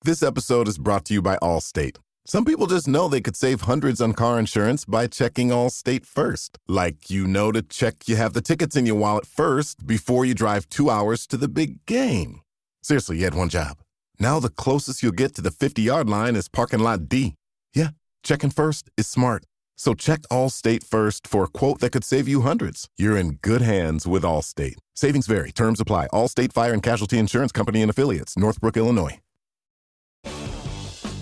This episode is brought to you by Allstate. Some people just know they could save hundreds on car insurance by checking Allstate first. Like, to check you have the tickets in your wallet first before you drive 2 hours to the big game. Seriously, you had one job. Now the closest you'll get to the 50-yard line is parking lot D. Yeah, checking first is smart. So check Allstate first for a quote that could save you hundreds. You're in good hands with Allstate. Savings vary. Terms apply. Allstate Fire and Casualty Insurance Company and Affiliates. Northbrook, Illinois.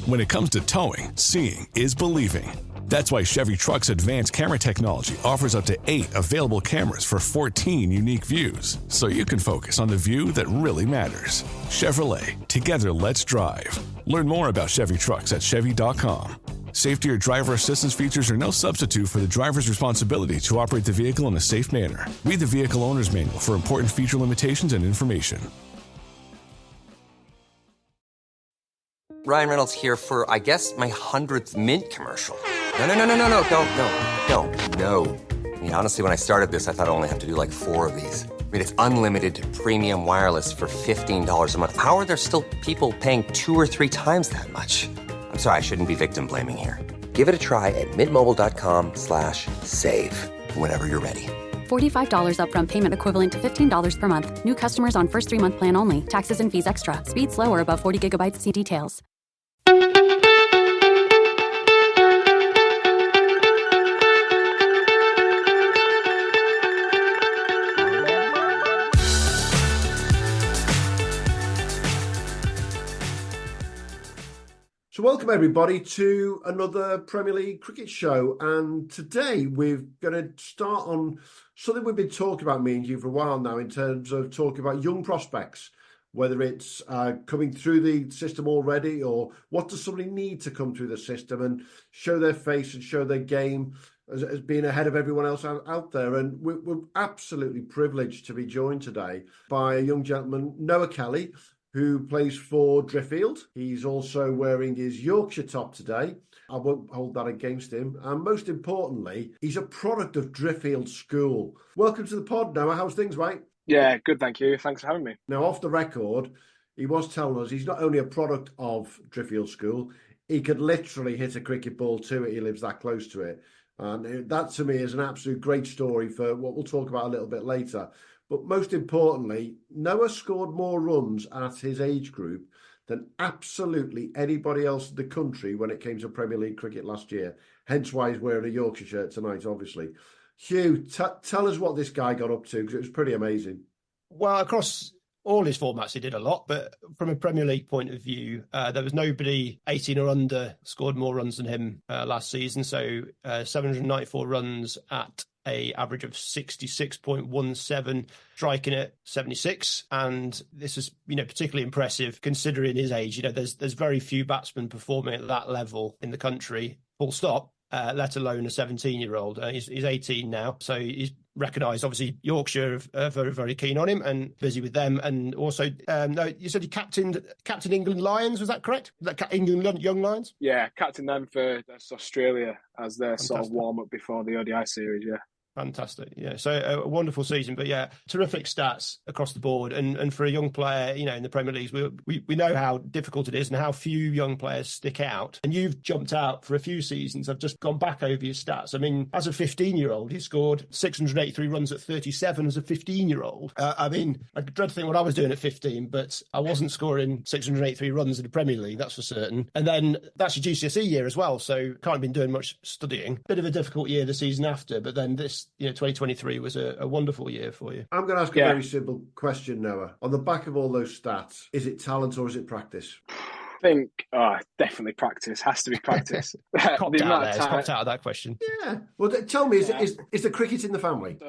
When it comes to towing, seeing is believing. That's why Chevy Truck's advanced camera technology offers up to 8 available cameras for 14 unique views, so you can focus on the view that really matters. Chevrolet, together let's drive. Learn more about Chevy Trucks at Chevy.com. Safety or driver assistance features are no substitute for the driver's responsibility to operate the vehicle in a safe manner. Read the Vehicle Owner's Manual for important feature limitations and information. Ryan Reynolds here for, I guess, my 100th Mint commercial. No. I mean, honestly, when I started this, I thought I only have to do like 4 of these. I mean, it's unlimited premium wireless for $15 a month. How are there still people paying 2 or 3 times that much? I'm sorry, I shouldn't be victim blaming here. Give it a try at mintmobile.com/save. Whenever you're ready. $45 upfront payment equivalent to $15 per month. New customers on first 3-month plan only. Taxes and fees extra. Speed slower above 40 gigabytes. See details. So welcome everybody to another Premier League cricket show, and today we're going to start on something we've been talking about, me and you, for a while now, in terms of talking about young prospects, whether it's coming through the system already, or what does somebody need to come through the system and show their face and show their game as being ahead of everyone else out there. And we're absolutely privileged to be joined today by a young gentleman, Noah Kelly, who plays for Driffield. He's also wearing his Yorkshire top today. I won't hold that against him. And most importantly, he's a product of Driffield School. Welcome to the pod, Noah. How's things, mate? Yeah, good, thank you. Thanks for having me. Now, off the record, he was telling us he's not only a product of Driffield School, he could literally hit a cricket ball to it. He lives that close to it. And that, to me, is an absolute great story for what we'll talk about a little bit later. But most importantly, Noah scored more runs at his age group than absolutely anybody else in the country when it came to Premier League cricket last year. Hence why he's wearing a Yorkshire shirt tonight, obviously. Hugh, tell us what this guy got up to, because it was pretty amazing. Well, across all his formats, he did a lot. But from a Premier League point of view, there was nobody 18 or under scored more runs than him last season. So 794 runs at a average of 66.17, striking at 76. And this is, particularly impressive considering his age. There's very few batsmen performing at that level in the country, full stop, let alone a 17-year-old. He's 18 now, so he's recognised. Obviously, Yorkshire are very, very keen on him and busy with them. And also, no, you said he captained England Lions, was that correct? Was that England Young Lions? Yeah, captained them for Australia as their sort of warm-up before the ODI series, yeah. Fantastic. Yeah. So a wonderful season, but yeah, terrific stats across the board. And for a young player, in the Premier Leagues, we know how difficult it is and how few young players stick out. And you've jumped out for a few seasons. I've just gone back over your stats. I mean, as a 15-year-old, you scored 683 runs at 37 as a 15-year-old. I dread to think what I was doing at 15, but I wasn't scoring 683 runs in the Premier League, that's for certain. And then that's your GCSE year as well. So can't have been doing much studying. Bit of a difficult year the season after, but then this 2023 was a wonderful year for you. I'm going to ask a very simple question, Noah. On the back of all those stats, is it talent or is it practice? I think definitely practice. Has to be practice. Copped out of that question. Yeah. Well, tell me, is the cricket in the family?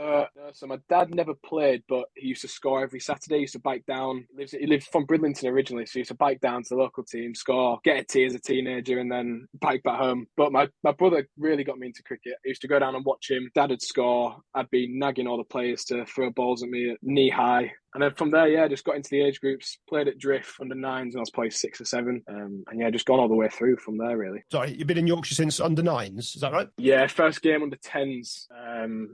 So my dad never played, but he used to score every Saturday. He used to bike down. He lived from Bridlington originally, so he used to bike down to the local team, score, get a tee as a teenager, and then bike back home. But my brother really got me into cricket. I used to go down and watch him. Dad would score. I'd be nagging all the players to throw balls at me at knee high. And then from there, just got into the age groups, played at Drift under 9s when I was probably 6 or 7. And just gone all the way through from there, really. Sorry, you've been in Yorkshire since under 9s, is that right? Yeah, first game under 10s.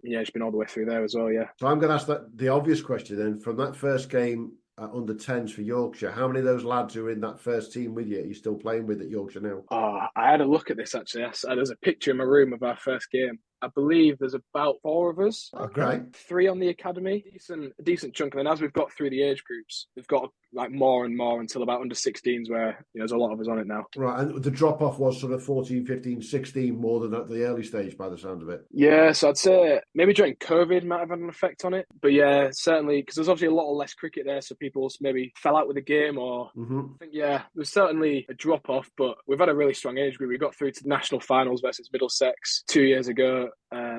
Just been all the way through there as well, yeah. So I'm going to ask the obvious question then. From that first game under 10s for Yorkshire. How many of those lads who are in that first team with you are you still playing with at Yorkshire now? Oh, I had a look at this actually. There's a picture in my room of our first game. I believe there's about 4 of us. Okay. 3 on the academy. A decent chunk. And then as we've got through the age groups, we've got like more and more until about under 16s where there's a lot of us on it now. Right, and the drop-off was sort of 14, 15, 16 more than at the early stage by the sound of it. Yeah, so I'd say maybe during COVID might have had an effect on it. But yeah, certainly, because there's obviously a lot of less cricket there, so people maybe fell out with the game or... I think, yeah, there's certainly a drop-off, but we've had a really strong age group. We got through to the national finals versus Middlesex 2 years ago.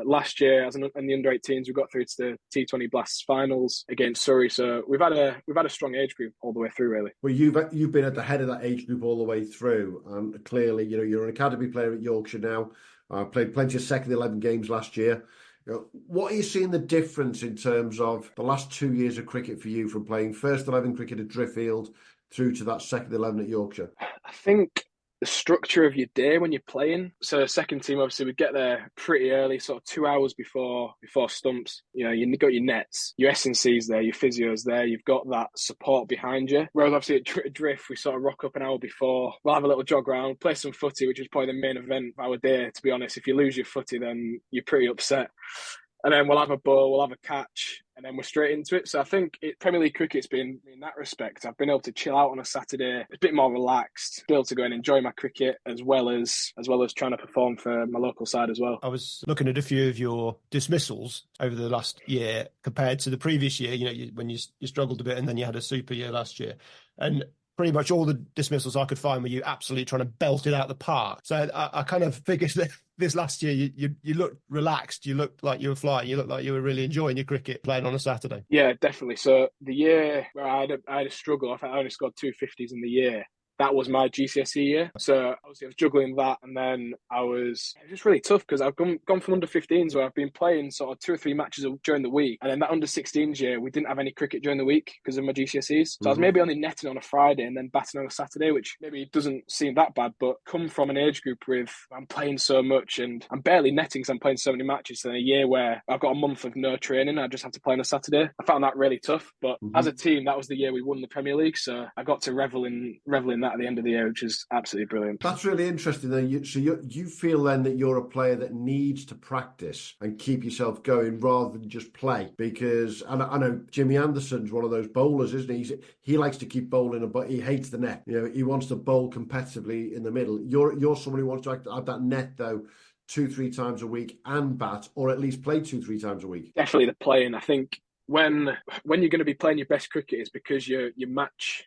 Last year, in the under-18s, we got through to the T20 Blasts finals against Surrey. So we've had a strong age group all the way through, really. Well, you've been at the head of that age group all the way through, and clearly, you're an academy player at Yorkshire now. Played plenty of second 11 games last year. What are you seeing the difference in terms of the last 2 years of cricket for you, from playing first 11 cricket at Driffield through to that second 11 at Yorkshire? I think the structure of your day when you're playing. So second team, obviously, we get there pretty early, sort of 2 hours before stumps. You've got your nets, your S&C's there, your physio's there. You've got that support behind you. Whereas obviously at Drift, we sort of rock up an hour before. We'll have a little jog around, play some footy, which is probably the main event of our day, to be honest. If you lose your footy, then you're pretty upset. And then we'll have a bowl, we'll have a catch, and then we're straight into it. So I think Premier League cricket's been, in that respect, I've been able to chill out on a Saturday, a bit more relaxed, be able to go and enjoy my cricket as well as trying to perform for my local side as well. I was looking at a few of your dismissals over the last year compared to the previous year, when you struggled a bit and then you had a super year last year. And pretty much all the dismissals I could find were you absolutely trying to belt it out the park. So I kind of figured that this last year you looked relaxed, you looked like you were flying, you looked like you were really enjoying your cricket playing on a Saturday. Yeah, definitely. So the year where I had a struggle, I only scored 250s in the year. That was my GCSE year. So obviously I was juggling that, and then it was just really tough because I've gone from under 15s where I've been playing sort of 2 or 3 matches during the week, and then that under 16s year we didn't have any cricket during the week because of my GCSEs. So I was maybe only netting on a Friday and then batting on a Saturday, which maybe doesn't seem that bad, but come from an age group with I'm playing so much and I'm barely netting because I'm playing so many matches. So in a year where I've got a month of no training, I just have to play on a Saturday. I found that really tough, but as a team, that was the year we won the Premier League, so I got to revel in that at the end of the year, which is absolutely brilliant. That's really interesting. Then, so you feel then that you're a player that needs to practice and keep yourself going rather than just play, because I know Jimmy Anderson's one of those bowlers, isn't he? He likes to keep bowling, but he hates the net. He wants to bowl competitively in the middle. You're someone who wants to have that net though 2-3 times a week and bat, or at least play 2-3 times a week. Definitely the playing. I think when you're going to be playing your best cricket is because you're match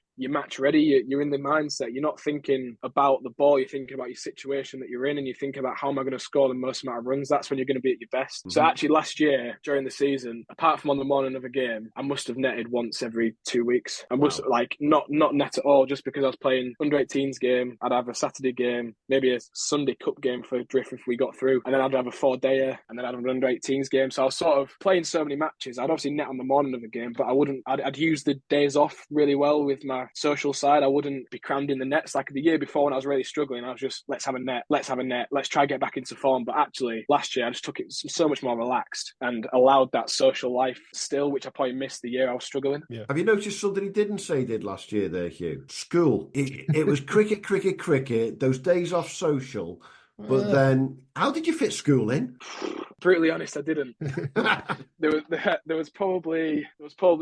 ready. You're in the mindset. You're not thinking about the ball. You're thinking about your situation that you're in, and you think about how am I going to score the most amount of runs. That's when you're going to be at your best. So actually last year during the season, apart from on the morning of a game, I must have netted once every 2 weeks. I must not net at all, just because I was playing under 18s game. I'd have a Saturday game, maybe a Sunday cup game for Drift if we got through, and then I'd have a 4-dayer, and then I'd have an under 18s game. So I was sort of playing so many matches. I'd obviously net on the morning of the game, but I'd use the days off really well with my social side. I wouldn't be crammed in the nets like the year before when I was really struggling. I was just, let's have a net, let's try to get back into form. But actually last year I just took it so much more relaxed and allowed that social life still, which I probably missed the year I was struggling. Yeah. Have you noticed something he didn't say he did last year there, Hugh? School. It was cricket, those days off social. But then, how did you fit school in? Brutally honest, I didn't. There was probably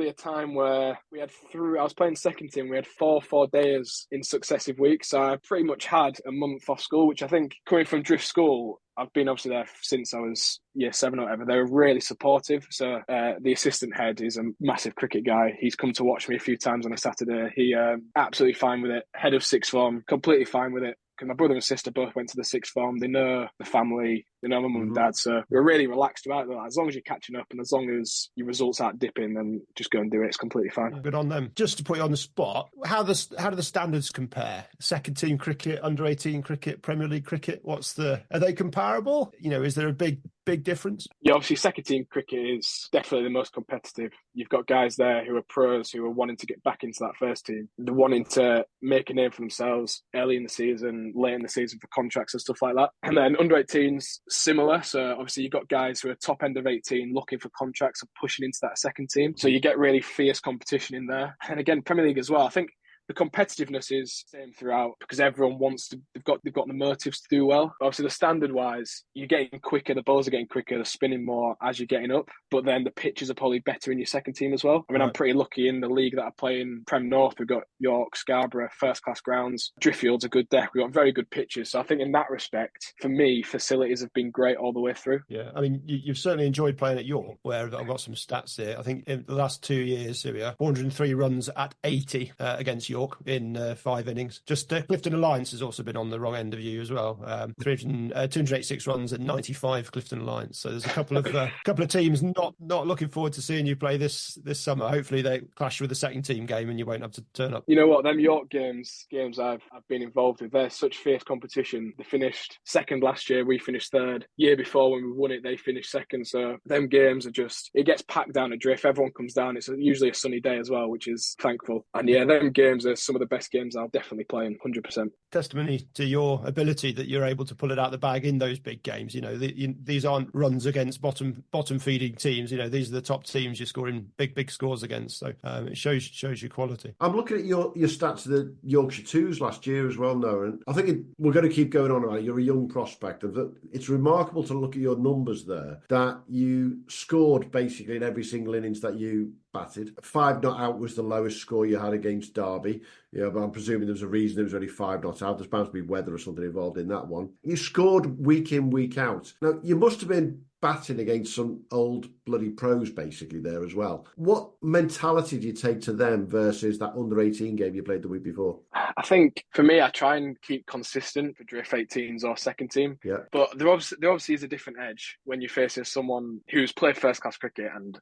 a time where I was playing second team. We had 4 days in successive weeks, so I pretty much had a month off school. Which I think, coming from Drift School, I've been obviously there since I was year 7 or whatever. They were really supportive. So the assistant head is a massive cricket guy. He's come to watch me a few times on a Saturday. He absolutely fine with it. Head of sixth form, completely fine with it. Because my brother and sister both went to the sixth form. They know the family, they know my mum and dad. So we're really relaxed about it. As long as you're catching up and as long as your results aren't dipping, then just go and do it. It's completely fine. Good on them. Just to put you on the spot, how do the standards compare? Second team cricket, under 18 cricket, Premier League cricket? Are they comparable? Is there a big big difference? Yeah, obviously second team cricket is definitely the most competitive. You've got guys there who are pros who are wanting to get back into that first team. They're wanting to make a name for themselves early in the season, late in the season for contracts and stuff like that. And then under 18s, similar. So obviously you've got guys who are top end of 18 looking for contracts and pushing into that second team. So you get really fierce competition in there. And again, Premier League as well. I think the competitiveness is the same throughout because everyone wants to. They've got the motives to do well. Obviously, the standard wise, you're getting quicker. The balls are getting quicker. They're spinning more as you're getting up. But then the pitches are probably better in your second team as well. I mean, I'm pretty lucky in the league that I play in. Prem North, we've got York, Scarborough, first class grounds. Driffield's a good deck. We've got very good pitches. So I think in that respect, for me, facilities have been great all the way through. Yeah, I mean, you've certainly enjoyed playing at York, where I've got some stats here. I think in the last 2 years, here we are, 403 runs at 80 against York in 5 innings. Just Clifton Alliance has also been on the wrong end of you as well. 286 runs at 95 Clifton Alliance. So there's a couple of teams not looking forward to seeing you play this summer. Hopefully they clash with the second team game and you won't have to turn up. You know what? Them York games I've been involved with, they're such fierce competition. They finished second last year. We finished third. Year before when we won it, they finished second. So them games are just, it gets packed down at Drift. Everyone comes down. It's usually a sunny day as well, which is thankful. And yeah, them games are some of the best games I'll definitely play in, 100%. Testimony to your ability that you're able to pull it out of the bag in those big games. You know, these aren't runs against bottom feeding teams. You know, these are the top teams you're scoring big scores against. So it shows your quality. I'm looking at your stats of the Yorkshire Twos last year as well, Noah, and I think we're going to keep going on about it. You're a young prospect. It's remarkable to look at your numbers there, that you scored basically in every single innings that you batted. 5 not out was the lowest score you had against Derby. Yeah, but I'm presuming there's a reason there was only 5 not out. There's bound to be weather or something involved in that one. You scored week in, week out. Now, you must have been batting against some old bloody pros basically there as well. What mentality do you take to them versus that under-18 game you played the week before? I think for me, I try and keep consistent for Drift 18s or second team. Yeah. But there obviously is a different edge when you're facing someone who's played first class cricket, and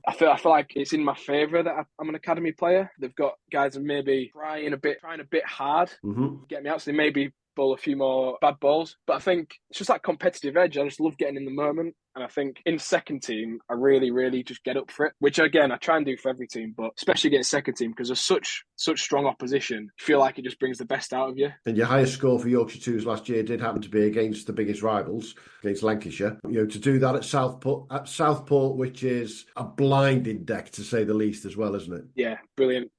I feel like it's in my favour that I'm an academy player. They've got guys that maybe trying a bit hard to get me out, so they maybe bowl a few more bad balls. But I think it's just that competitive edge. I just love getting in the moment. And I think in second team, I really, really just get up for it, which again, I try and do for every team, but especially against second team, because there's such strong opposition. I feel like it just brings the best out of you. And your highest score for Yorkshire Twos last year did happen to be against the biggest rivals, against Lancashire. You know, to do that at Southport, which is a blinding deck to say the least as well, isn't it? Yeah, brilliant.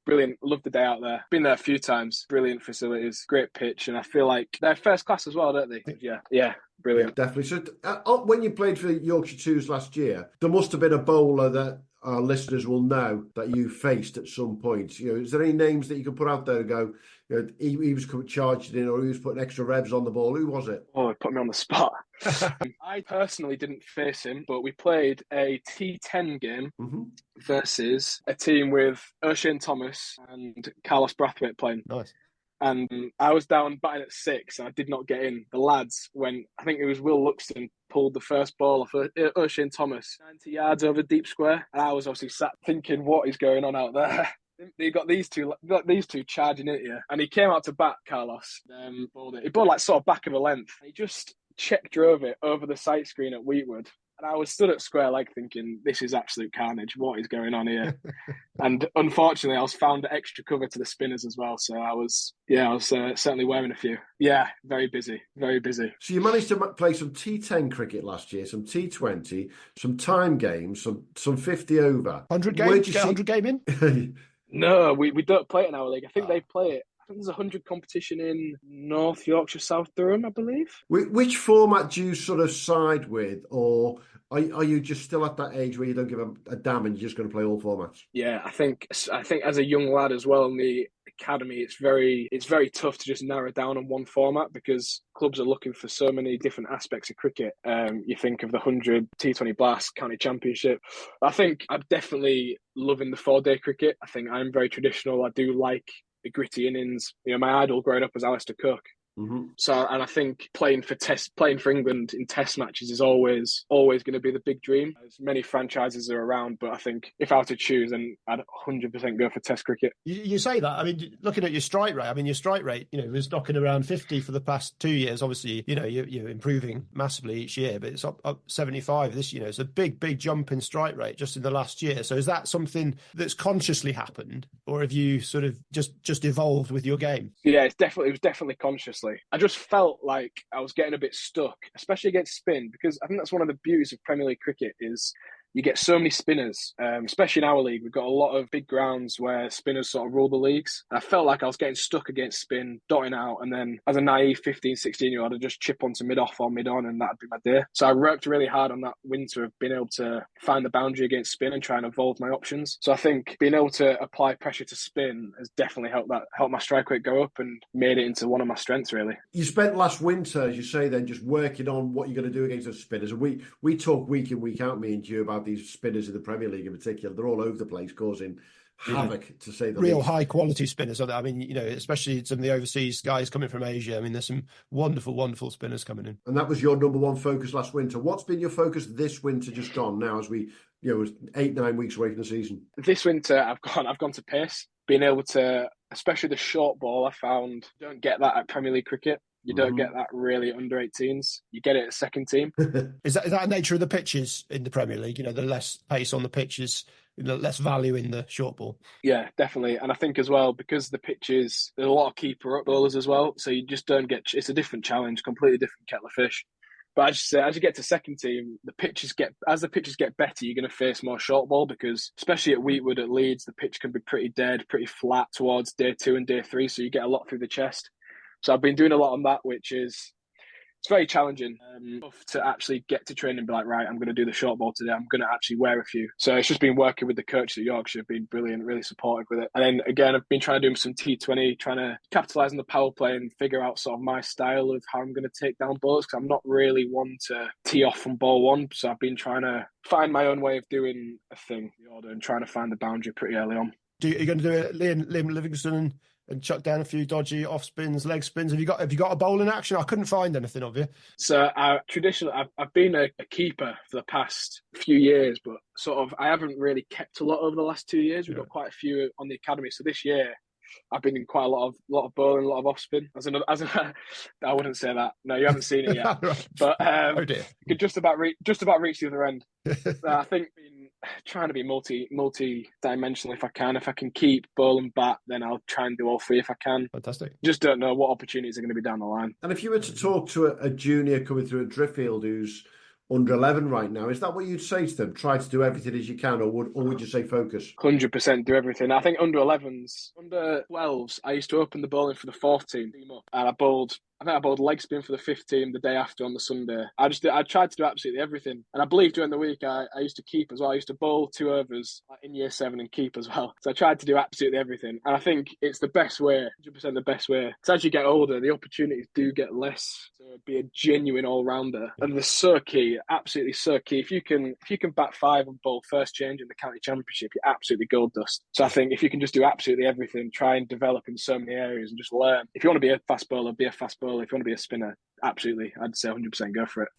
Love the day out there. Been there a few times. Brilliant facilities, great pitch, and I feel like they're first class as well, don't they? Yeah. Brilliant. Yeah, definitely. So when you played for Yorkshire Twos last year, there must have been a bowler that our listeners will know that you faced at some point. You know, is there any names that you can put out there and go, you know, he was charged in, or he was putting extra revs on the ball? Who was it? Oh, it put me on the spot. I personally didn't face him, but we played a T10 game versus a team with O'Shane Thomas and Carlos Brathwaite playing. Nice. And I was down batting at 6 and I did not get in. The lads, when I think it was Will Luxton, pulled the first ball off O'Shane Thomas 90 yards over deep square. And I was obviously sat thinking, what is going on out there? You got these two charging at you. And he came out to bat, Carlos. Bowled it. He bowled like sort of back of a length. He just drove it over the sight screen at Wheatwood. And I was stood at square leg thinking, this is absolute carnage. What is going on here? And unfortunately, I was found extra cover to the spinners as well. So I was certainly wearing a few. Yeah, very busy. So you managed to play some T10 cricket last year, some T20, some time games, some 50 over. 100 game? Get 100 game in? No, we don't play it in our league. I think they play it. I think there's 100 competition in North Yorkshire, South Durham, I believe. Which format do you sort of side with, or are you just still at that age where you don't give a damn and you're just going to play all formats? Yeah, I think as a young lad as well in the academy, it's very tough to just narrow down on one format because clubs are looking for so many different aspects of cricket. You think of the 100 T20 Blast County Championship. I think I'm definitely loving the 4-day cricket. I think I'm very traditional. I do like the gritty innings. You know, my idol growing up was Alistair Cook. Mm-hmm. So, and I think playing for England in Test matches is always going to be the big dream. As many franchises are around, but I think if I were to choose, then I'd 100% go for Test cricket. You say that. I mean, looking at your strike rate, was knocking around 50 for the past 2 years. Obviously, you're improving massively each year, but it's up 75 this year. It's a big jump in strike rate just in the last year. So is that something that's consciously happened, or have you sort of just evolved with your game? Yeah, it was definitely consciously. I just felt like I was getting a bit stuck, especially against spin, because I think that's one of the beauties of Premier League cricket is you get so many spinners, especially in our league. We've got a lot of big grounds where spinners sort of rule the leagues. And I felt like I was getting stuck against spin, dotting out, and then as a naive 15, 16-year-old, I'd just chip onto mid-off or mid-on, and that'd be my day. So I worked really hard on that winter of being able to find the boundary against spin and try and evolve my options. So I think being able to apply pressure to spin has definitely helped my strike rate go up and made it into one of my strengths, really. You spent last winter, as you say, then just working on what you're going to do against those spinners. And we talk week in, week out, me and you, about these spinners in the Premier League in particular. They're all over the place, causing havoc, to say the least. Real high quality spinners. I mean, especially some of the overseas guys coming from Asia. I mean, there's some wonderful spinners coming in. And that was your number one focus last winter. What's been your focus this winter just gone now, as we, 8-9 weeks away from the season? This winter, I've gone to pace. Being able to, especially the short ball, I found don't get that at Premier League cricket. You don't get that really under 18s. You get it at second team. Is that the nature of the pitches in the Premier League? The less pace on the pitches, less value in the short ball. Yeah, definitely. And I think as well, because the pitches, there's a lot of keeper up bowlers as well. So you just don't get, it's a different challenge, completely different kettle of fish. But as you get to second team, as the pitches get better, you're going to face more short ball, because especially at Wheatwood, at Leeds, the pitch can be pretty dead, pretty flat towards day 2 and day 3. So you get a lot through the chest. So I've been doing a lot on that, which is, it's very challenging to actually get to train and be like, right, I'm going to do the short ball today. I'm going to actually wear a few. So it's just been working with the coaches at Yorkshire, been brilliant, really supportive with it. And then again, I've been trying to do some T20, trying to capitalise on the power play and figure out sort of my style of how I'm going to take down balls, because I'm not really one to tee off from ball one. So I've been trying to find my own way of doing a thing, the order, and trying to find the boundary pretty early on. Are you going to do it, Liam Livingston, and chuck down a few dodgy off spins, leg spins? Have you got a bowling action? I couldn't find anything of you. So traditionally, I've been a keeper for the past few years, but sort of I haven't really kept a lot over the last 2 years. We've got quite a few on the academy. So this year, I've been in quite a lot of bowling, a lot of off spin. I wouldn't say that. No, you haven't seen it yet. Right. But oh dear, could just about reach the other end. I think trying to be multi-dimensional if I can. If I can keep ball and bat, then I'll try and do all three if I can. Fantastic. Just don't know what opportunities are going to be down the line. And if you were to talk to a junior coming through at Driffield who's under 11 right now, is that what you'd say to them? Try to do everything as you can, or would you say focus? 100% do everything. I think under 11s, under 12s, I used to open the bowling for the fourth team up, and I bowled leg spin for the fifth team the day after on the Sunday. I tried to do absolutely everything. And I believe during the week I used to keep as well. I used to bowl 2 overs in year 7 and keep as well. So I tried to do absolutely everything. And I think it's the best way, 100% the best way. Because as you get older, the opportunities do get less to be a genuine all-rounder. And they're so key, absolutely so key. If you can bat 5 and bowl first change in the county championship, you're absolutely gold dust. So I think if you can just do absolutely everything, try and develop in so many areas and just learn. If you want to be a fast bowler, be a fast bowler. If you want to be a spinner, absolutely, I'd say 100% go for it.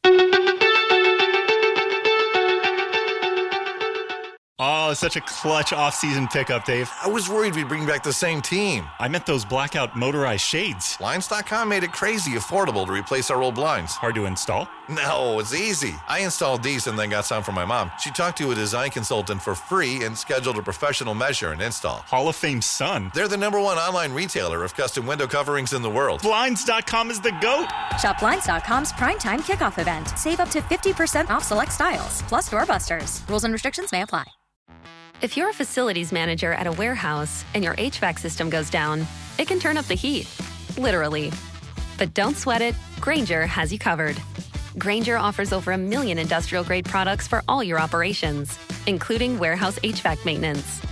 Oh, such a clutch off-season pickup, Dave. I was worried we'd bring back the same team. I meant those blackout motorized shades. Blinds.com made it crazy affordable to replace our old blinds. Hard to install? No, it's easy. I installed these and then got some for my mom. She talked to a design consultant for free and scheduled a professional measure and install. Hall of Fame son. They're the #1 online retailer of custom window coverings in the world. Blinds.com is the GOAT. Shop Blinds.com's primetime kickoff event. Save up to 50% off select styles, plus doorbusters. Rules and restrictions may apply. If you're a facilities manager at a warehouse and your HVAC system goes down, it can turn up the heat, literally. But don't sweat it, Grainger has you covered. Grainger offers over 1 million industrial-grade products for all your operations, including warehouse HVAC maintenance.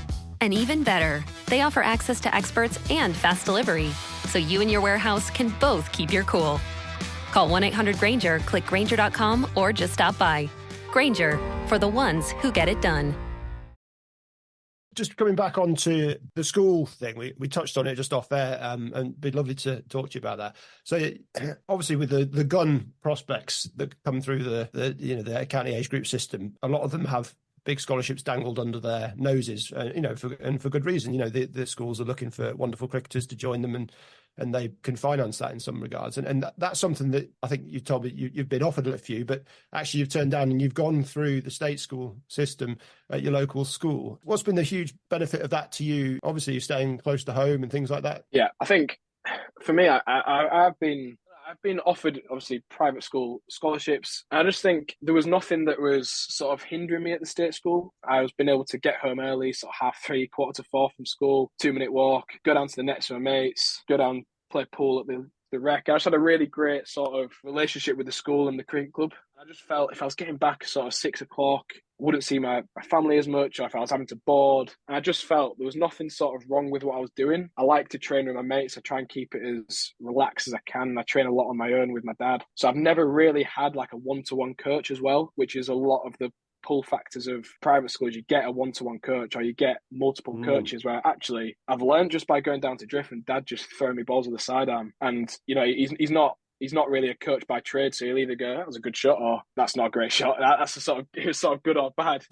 And even better, they offer access to experts and fast delivery, so you and your warehouse can both keep your cool. Call 1-800-GRAINGER, click Grainger.com, or just stop by. Grainger, for the ones who get it done. Just coming back onto the school thing, we touched on it just off there, and it'd be lovely to talk to you about that. So obviously with the gun prospects that come through the county age group system, a lot of them have big scholarships dangled under their noses, for good reason. The schools are looking for wonderful cricketers to join them, and they can finance that in some regards. And that's something that I think you told me you've been offered a few, but actually you've turned down, and you've gone through the state school system at your local school. What's been the huge benefit of that to you? Obviously, you're staying close to home and things like that. Yeah, I think for me, I've been offered obviously private school scholarships. I just think there was nothing that was sort of hindering me at the state school. I was being able to get home early, sort of 3:30, 4:45 from school, 2-minute walk, go down to the nets with my mates, go down, play pool at the rec. I just had a really great sort of relationship with the school and the cricket club. I just felt if I was getting back sort of 6:00, wouldn't see my family as much, or if I was having to board. And I just felt there was nothing sort of wrong with what I was doing. I like to train with my mates. I try and keep it as relaxed as I can. I train a lot on my own with my dad. So I've never really had like a one-to-one coach as well, which is a lot of the pull factors of private schools. You get a one-to-one coach, or you get multiple coaches, where actually I've learned just by going down to Drift and dad just throwing me balls with the sidearm. And, he's not really a coach by trade, so he'll either go, that was a good shot, or that's not a great shot. That's it was sort of good or bad.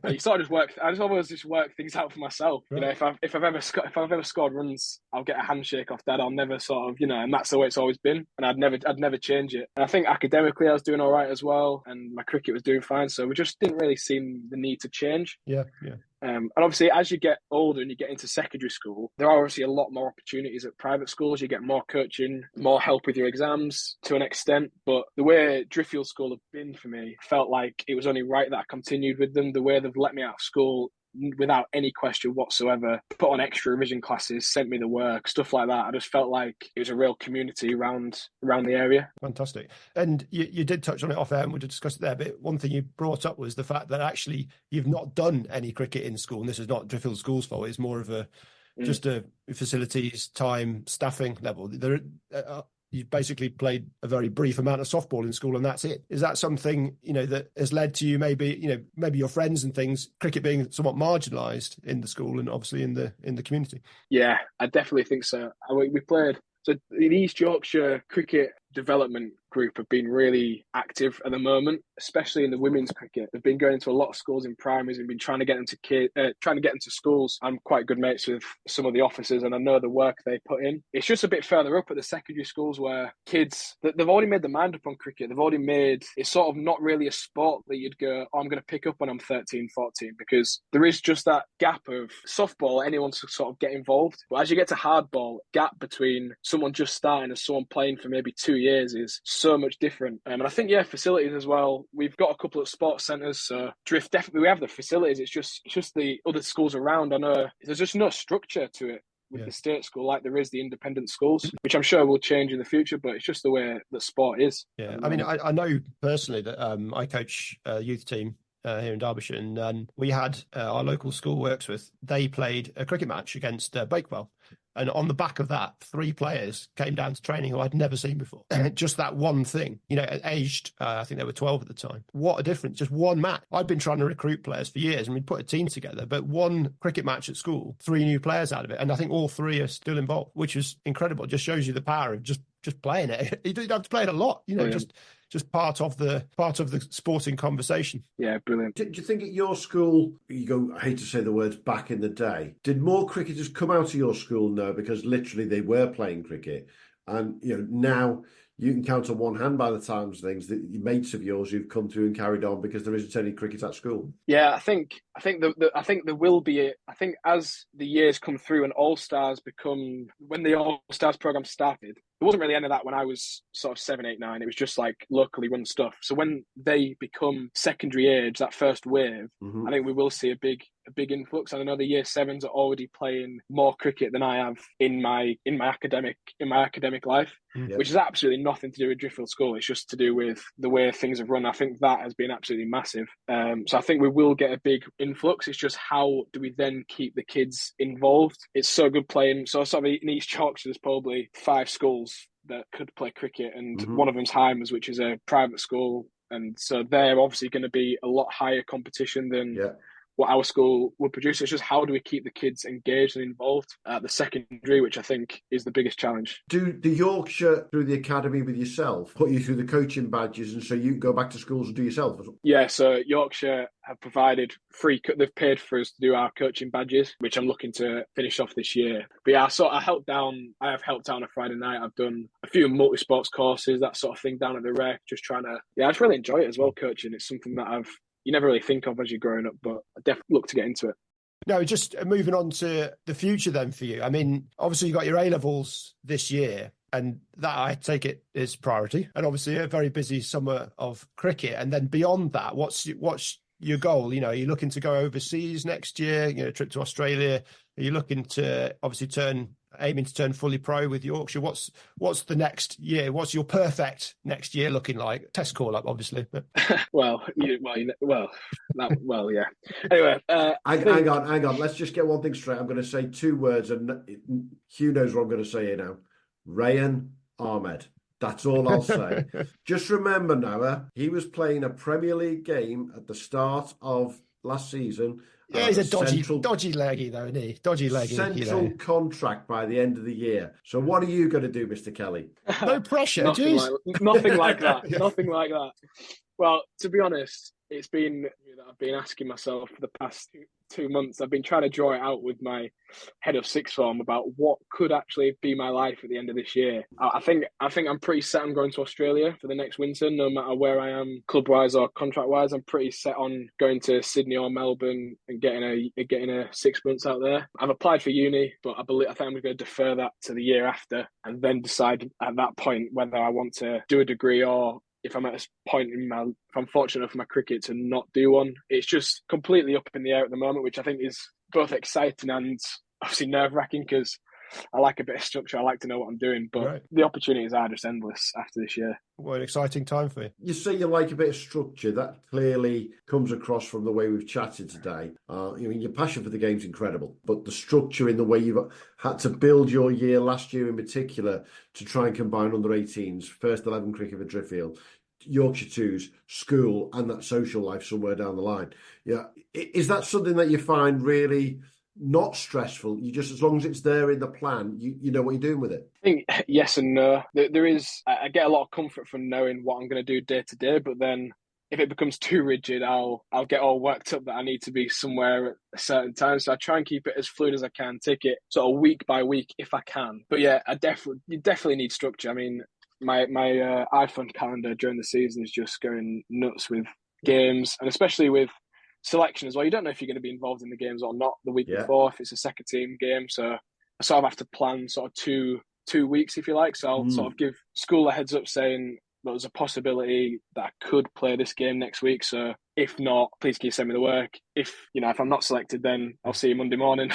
You sort of just work things out for myself. Right. If I've ever scored runs, I'll get a handshake off dad. I'll never sort of, and that's the way it's always been. And I'd never change it. And I think academically I was doing all right as well, and my cricket was doing fine. So we just didn't really seem the need to change. Yeah. And obviously, as you get older and you get into secondary school, there are obviously a lot more opportunities at private schools. You get more coaching, more help with your exams to an extent. But the way Driffield School have been for me, felt like it was only right that I continued with them. The way they've let me out of school without any question whatsoever, put on extra revision classes, sent me the work, stuff like that. I just felt like it was a real community around the area. Fantastic. And you did touch on it off air, and we discussed it there, but one thing you brought up was the fact that actually you've not done any cricket in school, and this is not Driffield School's fault. It's more of just a facilities, time, staffing level. You basically played a very brief amount of softball in school, and that's it. Is that something, that has led to you maybe your friends and things, cricket being somewhat marginalised in the school and obviously in the community? Yeah, I definitely think so. We played, so the East Yorkshire cricket development group have been really active at the moment, especially in the women's cricket. They've been going to a lot of schools in primaries and been trying to get them to schools. I'm quite good mates with some of the officers, and I know the work they put in. It's just a bit further up at the secondary schools where kids, they've already made their mind up on cricket. They've already made it's sort of not really a sport that you'd go, I'm going to pick up when I'm 13, 14, because there is just that gap of softball, anyone to sort of get involved. But as you get to hardball, gap between someone just starting and someone playing for maybe 2 years is so much different. And I think, facilities as well. We've got a couple of sports centres, so Drift, definitely we have the facilities. It's just the other schools around. I know there's just no structure to it with the state school like there is the independent schools, which I'm sure will change in the future, but it's just the way that sport is. Yeah, I mean, I know personally that I coach a youth team here in Derbyshire, and we had our local school works with, they played a cricket match against Bakewell. And on the back of that, 3 players came down to training who I'd never seen before. Just that one thing, aged, I think they were 12 at the time. What a difference, just one match. I'd been trying to recruit players for years, and we'd put a team together, but one cricket match at school, 3 new players out of it. And I think all 3 are still involved, which was incredible. It just shows you the power of just playing it. You don't have to play it a lot, just part of the sporting conversation. Yeah, brilliant. Do you think at your school, I hate to say the words back in the day, did more cricketers come out of your school now because literally they were playing cricket? And, now you can count on one hand by the times things that your mates of yours who've come through and carried on because there isn't any cricket at school. Yeah, I think there will be. I think as the years come through and All Stars become, when the All Stars program started, there wasn't really any of that when I was sort of 7, 8, 9. It was just like locally run stuff. So when they become secondary age, that first wave, I think we will see a big influx. And I know the year 7s are already playing more cricket than I have in my academic life, which is absolutely nothing to do with Driffield School. It's just to do with the way things have run. I think that has been absolutely massive. So I think we will get a big influx. It's just how do we then keep the kids involved? It's so good playing. So sort of in East Yorkshire, there's probably 5 schools that could play cricket, and one of them's Heimers, which is a private school. And so they're obviously going to be a lot higher competition than what our school would produce. It's just how do we keep the kids engaged and involved at the secondary, which I think is the biggest challenge. Do the Yorkshire, through the academy with yourself, put you through the coaching badges and so you go back to schools and do yourself? Yeah, so Yorkshire have provided they've paid for us to do our coaching badges, which I'm looking to finish off this year. But yeah, I have helped out on a Friday night. I've done a few multi-sports courses, that sort of thing down at the rec, just trying to, I just really enjoy it as well, coaching. It's something that you never really think of as you're growing up, but I definitely look to get into it. No, just moving on to the future then for you. I mean, obviously you got your A-levels this year, and that I take it is priority. And obviously a very busy summer of cricket. And then beyond that, what's your goal? You know, are you looking to go overseas next year? You know, trip to Australia? Are you looking to obviously aiming to turn fully pro with Yorkshire? What's the next year? What's your perfect next year looking like? Test call up, obviously. But... yeah. Anyway, hang on. Let's just get one thing straight. I'm going to say two words, and Hugh knows what I'm going to say here now. Rayan Ahmed. That's all I'll say. Just remember, Noah, he was playing a Premier League game at the start of last season. Yeah, he's a dodgy leggy, though, isn't he? Dodgy leggy. Central contract by the end of the year. So what are you going to do, Mr. Kelly? No pressure, nothing like that. Nothing like that. Well, to be honest, it's been that I've been asking myself for the past 2 months. I've been trying to draw it out with my head of sixth form about what could actually be my life at the end of this year. I think I'm pretty set on going to Australia for the next winter, no matter where I am, club-wise or contract-wise. I'm pretty set on going to Sydney or Melbourne and getting a 6 months out there. I've applied for uni, but I think I'm going to defer that to the year after and then decide at that point whether I want to do a degree or if I'm at a point if I'm fortunate enough for my cricket to not do one. It's just completely up in the air at the moment, which I think is both exciting and obviously nerve-wracking because I like a bit of structure. I like to know what I'm doing, but The opportunities are just endless after this year. What an exciting time for you. You say you like a bit of structure. That clearly comes across from the way we've chatted today. Your passion for the game's incredible, but the structure in the way you've had to build your year last year in particular to try and combine under 18s, first 11 cricket for Driffield, Yorkshire Twos, school, and that social life somewhere down the line. Yeah, is that something that you find really not stressful? You just, as long as it's there in the plan, you know what you're doing with it? I think yes and no. There is, I get a lot of comfort from knowing what I'm going to do day to day, but then if it becomes too rigid, I'll get all worked up that I need to be somewhere at a certain time. So I try and keep it as fluid as I can, take it sort of week by week if I can. But yeah, you definitely need structure. I mean, my iPhone calendar during the season is just going nuts with games, and especially with selection as well. You don't know if you're going to be involved in the games or not the week before, if it's a second team game. So I sort of have to plan sort of two weeks, if you like. So I'll sort of give school a heads up saying there's a possibility that I could play this game next week. So if not, please can you send me the work? If I'm not selected, then I'll see you Monday morning.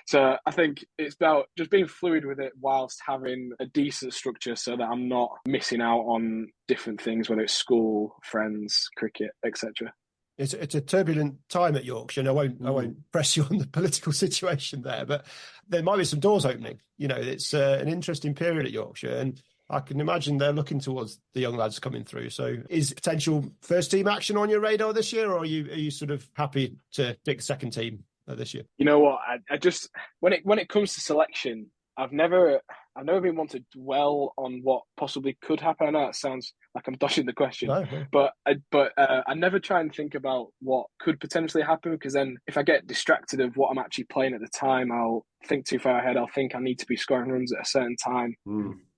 So I think it's about just being fluid with it whilst having a decent structure so that I'm not missing out on different things, whether it's school, friends, cricket, etc. It's a turbulent time at Yorkshire, and I won't press you on the political situation there, but there might be some doors opening. You know, it's an interesting period at Yorkshire, and I can imagine they're looking towards the young lads coming through. So is potential first team action on your radar this year, or are you sort of happy to pick second team this year? You know what? I just when it comes to selection, I've never been one to dwell on what possibly could happen. I know that sounds like I'm dodging the question, but I never try and think about what could potentially happen, because then if I get distracted of what I'm actually playing at the time, I'll think too far ahead. I'll think I need to be scoring runs at a certain time.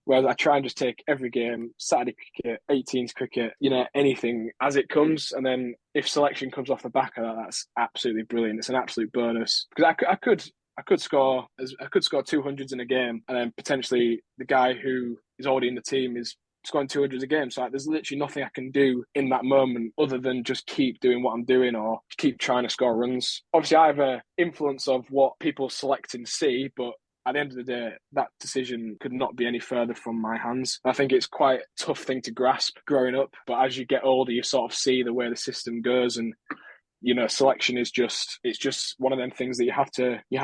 Whereas I try and just take every game, Saturday cricket, 18s cricket, anything as it comes. And then if selection comes off the back of that, that's absolutely brilliant. It's an absolute bonus, because I could score 200s in a game, and then potentially the guy who is already in the team is scoring 200s a game. So there's literally nothing I can do in that moment other than just keep doing what I'm doing or keep trying to score runs. Obviously, I have an influence of what people select and see, but at the end of the day, that decision could not be any further from my hands. I think it's quite a tough thing to grasp growing up, but as you get older, you sort of see the way the system goes, and selection is just one of them things that you have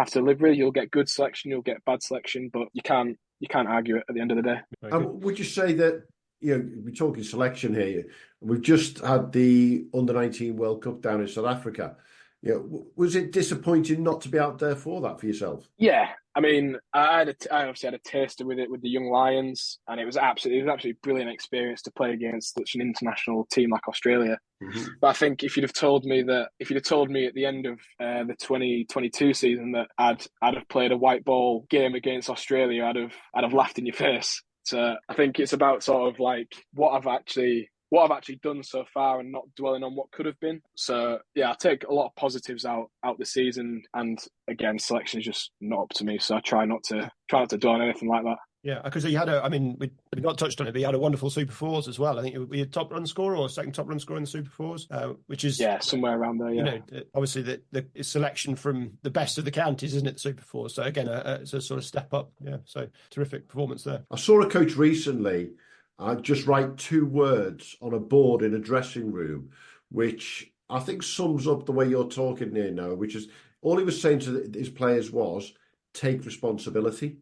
to live with. You'll get good selection, you'll get bad selection, but you can't argue it at the end of the day. Would you say that, we're talking selection here, we've just had the under-19 World Cup down in South Africa. Yeah, was it disappointing not to be out there for that for yourself? Yeah, I mean, I obviously had a taster with it with the Young Lions, and it was absolutely brilliant experience to play against such an international team like Australia. Mm-hmm. But I think if you'd have told me at the end of the 2022 season that I'd have played a white ball game against Australia, I'd have laughed in your face. So I think it's about sort of like what I've actually done so far and not dwelling on what could have been. So yeah, I take a lot of positives out the season, and again, selection is just not up to me. So I try not to dwell on anything like that. Yeah, because he had we not touched on it, but he had a wonderful Super Fours as well. I think it would be a top run scorer or second top run scorer in the Super Fours, which is somewhere around there. Yeah, obviously the selection from the best of the counties, isn't it? The Super Fours. So again, it's a sort of step up. Yeah, so terrific performance there. I saw a coach recently just write 2 words on a board in a dressing room, which I think sums up the way you're talking here, Noah, which is all he was saying to his players was take responsibility.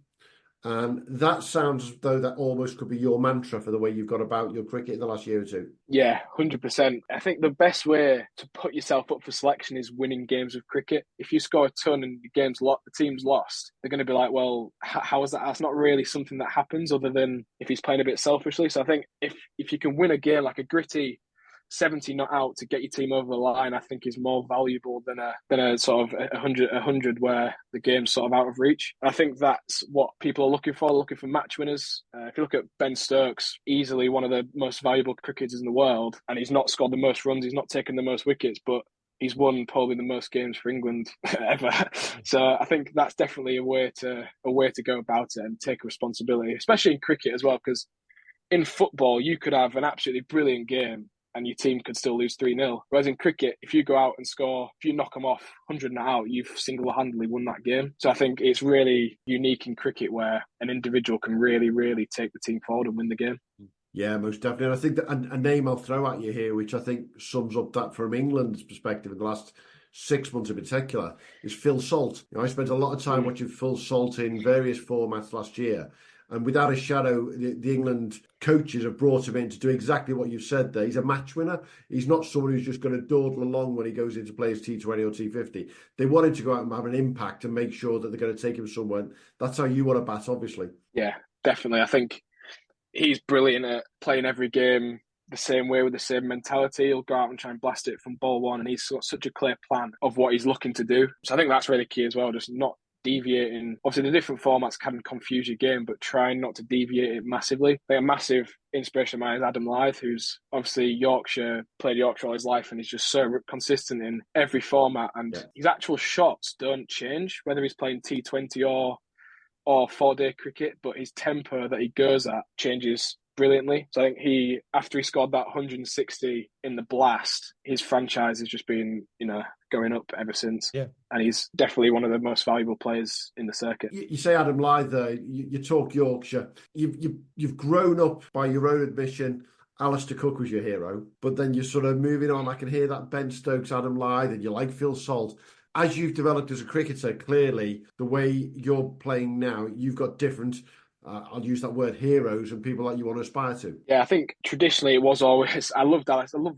And that sounds as though that almost could be your mantra for the way you've got about your cricket in the last year or two. Yeah, 100%. I think the best way to put yourself up for selection is winning games of cricket. If you score a ton and the team's lost, they're going to be like, well, how is that? That's not really something that happens other than if he's playing a bit selfishly. So I think if you can win a game like a gritty 70 not out to get your team over the line, I think is more valuable than a sort of 100 where the game's sort of out of reach. And I think that's what people are looking for match winners. If you look at Ben Stokes, easily one of the most valuable cricketers in the world, and he's not scored the most runs, he's not taken the most wickets, but he's won probably the most games for England ever. So I think that's definitely a way to go about it and take responsibility, especially in cricket as well, because in football you could have an absolutely brilliant game and your team could still lose 3-0. Whereas in cricket, if you go out and score, if you knock them off 100 and out, you've single-handedly won that game. So I think it's really unique in cricket where an individual can really, really take the team forward and win the game. Yeah, most definitely. And I think that a name I'll throw at you here, which I think sums up that from England's perspective in the last 6 months in particular, is Phil Salt. I spent a lot of time watching Phil Salt in various formats last year. And without a shadow, the England coaches have brought him in to do exactly what you've said there. He's a match winner. He's not someone who's just going to dawdle along when he goes in to play his T20 or T50. They want him to go out and have an impact and make sure that they're going to take him somewhere. That's how you want to bat, obviously. Yeah, definitely. I think he's brilliant at playing every game the same way with the same mentality. He'll go out and try and blast it from ball one, and he's got such a clear plan of what he's looking to do. So I think that's really key as well, just not deviating. Obviously, the different formats can confuse your game, but trying not to deviate it massively. I think a massive inspiration of mine is Adam Lyth, who's obviously played Yorkshire all his life, and he's just so consistent in every format. And his actual shots don't change, whether he's playing T20 or 4-day cricket, but his tempo that he goes at changes brilliantly. So I think after he scored that 160 in the Blast, his franchise has just been, going up ever since. Yeah. And he's definitely one of the most valuable players in the circuit. You say Adam Lyth there, you talk Yorkshire. You've grown up, by your own admission. Alistair Cook was your hero, but then you're sort of moving on. I can hear that Ben Stokes, Adam Lyth, and you like Phil Salt. As you've developed as a cricketer, clearly, the way you're playing now, you've got different, I'll use that word, heroes and people that you want to aspire to. Yeah, I think traditionally it was always, I loved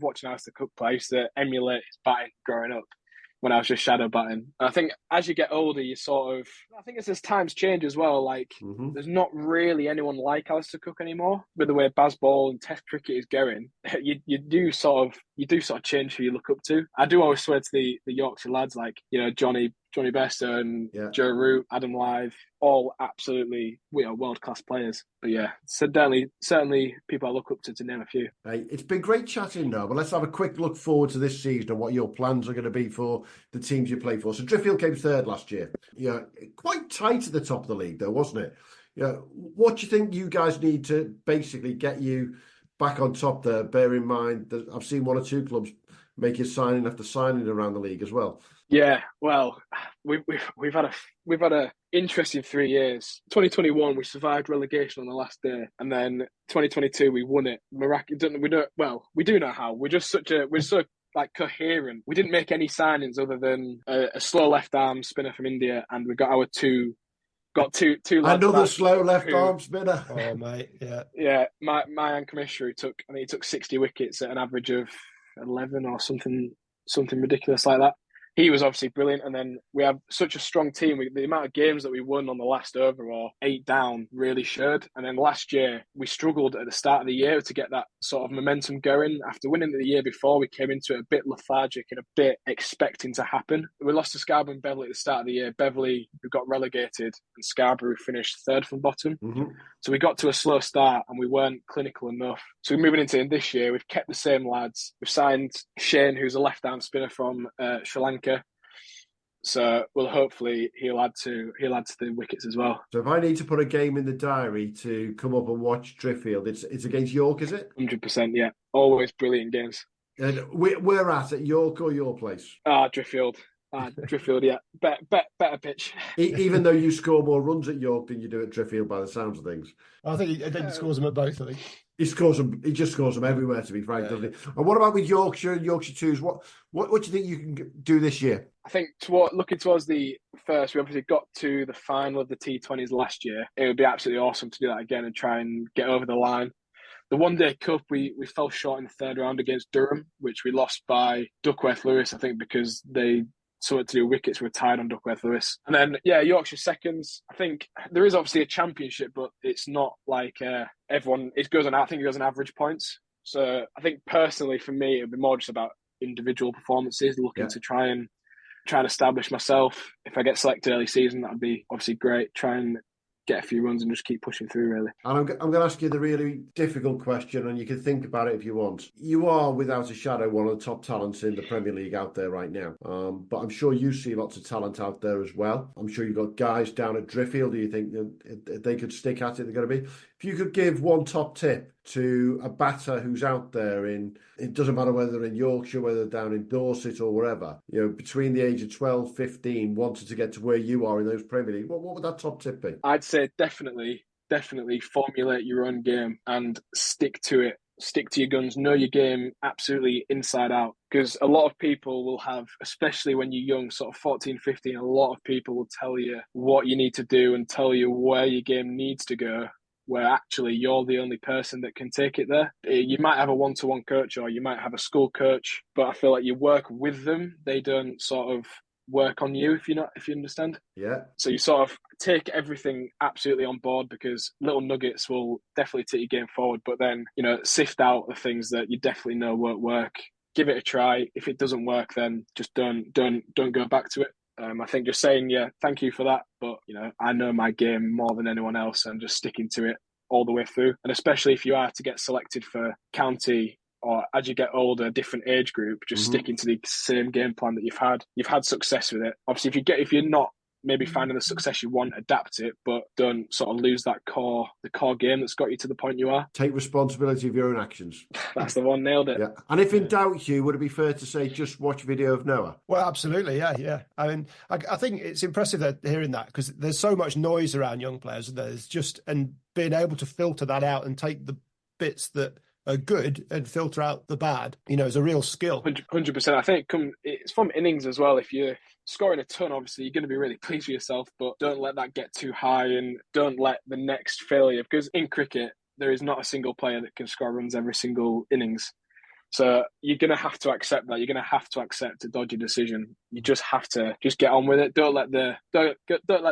watching Alistair Cook play. I used to emulate his batting growing up when I was just shadow batting. And I think as you get older, I think as times change as well, like there's not really anyone like Alistair Cook anymore. With the way Bazball and Test cricket is going, you do sort of change who you look up to. I do always swear to the Yorkshire lads, like, Johnny Bester and Joe Root, Adam Lyth, all absolutely world-class players. But yeah, certainly people I look up to name a few. Hey, it's been great chatting now, but let's have a quick look forward to this season and what your plans are going to be for the teams you play for. So Driffield came third last year. Yeah, quite tight at the top of the league though, wasn't it? Yeah, what do you think you guys need to basically get you back on top there? Bear in mind that I've seen 1 or 2 clubs make it signing after signing around the league as well. Yeah, well, we've had a interesting 3 years. 2021 we survived relegation on the last day, and then 2022 we won it. We do know how. We're so like coherent. We didn't make any signings other than a slow left arm spinner from India, and we got two lads. Another slow left arm spinner. Oh mate, yeah. Yeah, Mayank Mishra took 60 wickets at an average of 11 or something ridiculous like that. he was obviously brilliant. And then we have such a strong team. The amount of games that we won on the last over or 8 down really showed. And then last year, we struggled at the start of the year to get that sort of momentum going. After winning the year before, we came into it a bit lethargic and a bit expecting to happen. We lost to Scarborough and Beverley at the start of the year. Beverley, who got relegated, and Scarborough finished third from bottom. So we got to a slow start and we weren't clinical enough. So we're moving into this year. We've kept the same lads. We've signed Shane, who's a left-arm spinner from Sri Lanka. So well, hopefully he'll add to the wickets as well. So if I need to put a game in the diary to come up and watch Driffield, it's against York, is it? 100%, yeah. Always brilliant games. And we're at York or your place? Driffield. Driffield, yeah. Better pitch. Even though you score more runs at York than you do at Driffield by the sounds of things. I think he scores them at both, I think. He just scores them everywhere, to be frank, doesn't he? And what about with Yorkshire and Yorkshire Twos? What do you think you can do this year? I think looking towards the first, we obviously got to the final of the T20s last year. It would be absolutely awesome to do that again and try and get over the line. The One Day Cup, we fell short in the third round against Durham, which we lost by Duckworth Lewis, I think, because they something to do with wickets were tied on Duckworth Lewis. And then, Yorkshire seconds. I think there is obviously a championship, but it's not like everyone. It goes on. I think it goes on average points. So I think personally, for me, it would be more just about individual performances, looking to try and establish myself. If I get selected early season, that would be obviously great. Try and get a few runs and just keep pushing through, really. And I'm going to ask you the really difficult question, and you can think about it if you want. You are, without a shadow, one of the top talents in the Premier League out there right now. But I'm sure you see lots of talent out there as well. I'm sure you've got guys down at Driffield. Do you think that they could stick at it? They're going to be. If you could give one top tip to a batter who's out there it doesn't matter whether they're in Yorkshire, whether they're down in Dorset or wherever, between the age of 12, 15, wanted to get to where you are in those Premier League, what would that top tip be? I'd say definitely formulate your own game and stick to it. Stick to your guns, know your game absolutely inside out. Because a lot of people will have, especially when you're young, sort of 14, 15, a lot of people will tell you what you need to do and tell you where your game needs to go, where actually you're the only person that can take it there. You might have a one-to-one coach or you might have a school coach, but I feel like you work with them. They don't sort of work on you, if you understand. Yeah. So you sort of take everything absolutely on board, because little nuggets will definitely take your game forward, but then, sift out the things that you definitely know won't work. Give it a try. If it doesn't work, then just don't go back to it. I think just saying, thank you for that, but I know my game more than anyone else, and just sticking to it all the way through. And especially if you are to get selected for county, or as you get older, different age group, just sticking to the same game plan that you've had. You've had success with it. Obviously, if you're not maybe finding the success you want, adapt it, but don't sort of lose the core game that's got you to the point you are. Take responsibility of your own actions. That's the one, nailed it. Yeah. And if in doubt, Hugh, would it be fair to say just watch video of Noah? Well, absolutely, yeah. I mean, I think it's impressive that hearing that, because there's so much noise around young players. And being able to filter that out and take the bits that are good and filter out the bad, is a real skill. 100%. I think it's from innings as well. If you're scoring a ton, obviously you're going to be really pleased with yourself, but don't let that get too high, and don't let the next failure, because in cricket there is not a single player that can score runs every single innings. So you're going to have to accept that. You're going to have to accept a dodgy decision. You just have to get on with it. Don't let the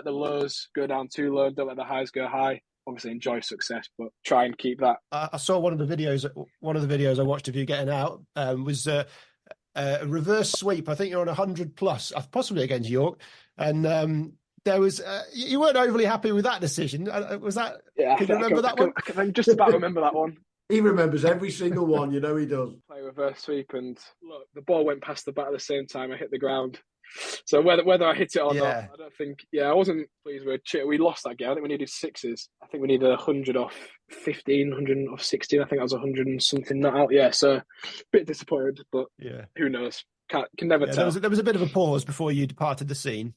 lows go down too low. Don't let the highs go high. Obviously enjoy success, but try and keep that. I saw one of the videos I watched of you getting out was a reverse sweep. I think you're on 100 plus, possibly against York, and there was you weren't overly happy with that decision. Was that? Yeah, can you remember that one? I can just about remember that one. He remembers every single one, he does. Play reverse sweep, and look, the ball went past the bat at the same time I hit the ground. So whether I hit it or not, I don't think. Yeah, I wasn't pleased with it. We lost that game. I think we needed sixes. I think we needed 100 off 15, 100 off 16. I think that was 100 and something not out. Yeah, so a bit disappointed, but who knows? Can never tell. There was a bit of a pause before you departed the scene,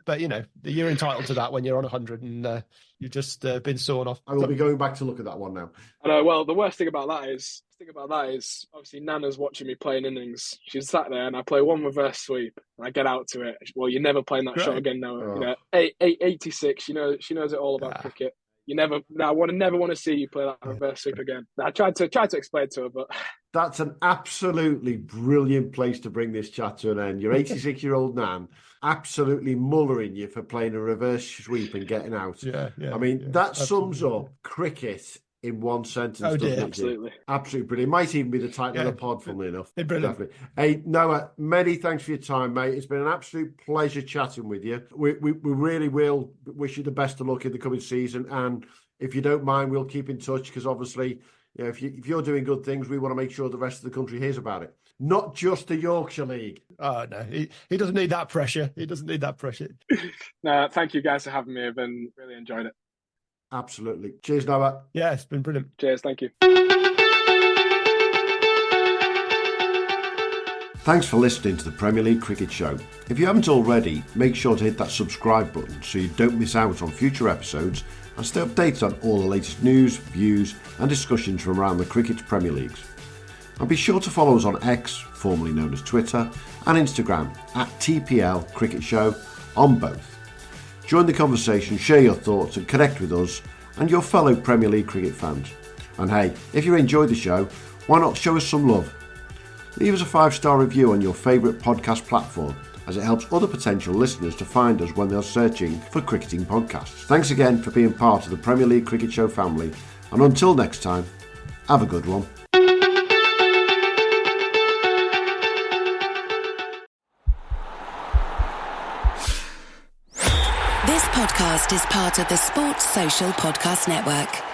but you're entitled to that when you're on 100 and you've just been sawn off. I will be going back to look at that one now. I know. Well, the worst thing about that is obviously Nana's watching me playing innings. She's sat there and I play one reverse sweep and I get out to it. Well, you're never playing that shot again now. 86. She knows it all about cricket. I never want to see you play that reverse sweep again. I tried to explain to her, but that's an absolutely brilliant place to bring this chat to an end. Your 86-year-old nan absolutely mullering you for playing a reverse sweep and getting out. That sums up cricket in one sentence, doesn't it? Absolutely. Absolutely brilliant. It might even be the title of the pod, funnily enough. Brilliant. Definitely. Hey, Noah, many thanks for your time, mate. It's been an absolute pleasure chatting with you. We really will wish you the best of luck in the coming season. And if you don't mind, we'll keep in touch because obviously, if you're doing good things, we want to make sure the rest of the country hears about it. Not just the Yorkshire League. Oh, no. He doesn't need that pressure. No, thank you guys for having me. I've really enjoyed it. Absolutely. Cheers, Noah. Yeah, it's been brilliant. Cheers, thank you. Thanks for listening to the Premier League Cricket Show. If you haven't already, make sure to hit that subscribe button so you don't miss out on future episodes and stay updated on all the latest news, views and discussions from around the cricket's Premier Leagues. And be sure to follow us on X, formerly known as Twitter, and Instagram at TPL Cricket Show on both. Join the conversation, share your thoughts and connect with us and your fellow Premier League cricket fans. And hey, if you enjoyed the show, why not show us some love? Leave us a 5-star review on your favourite podcast platform as it helps other potential listeners to find us when they're searching for cricketing podcasts. Thanks again for being part of the Premier League Cricket Show family, and until next time, have a good one. This podcast is part of the Sports Social Podcast Network.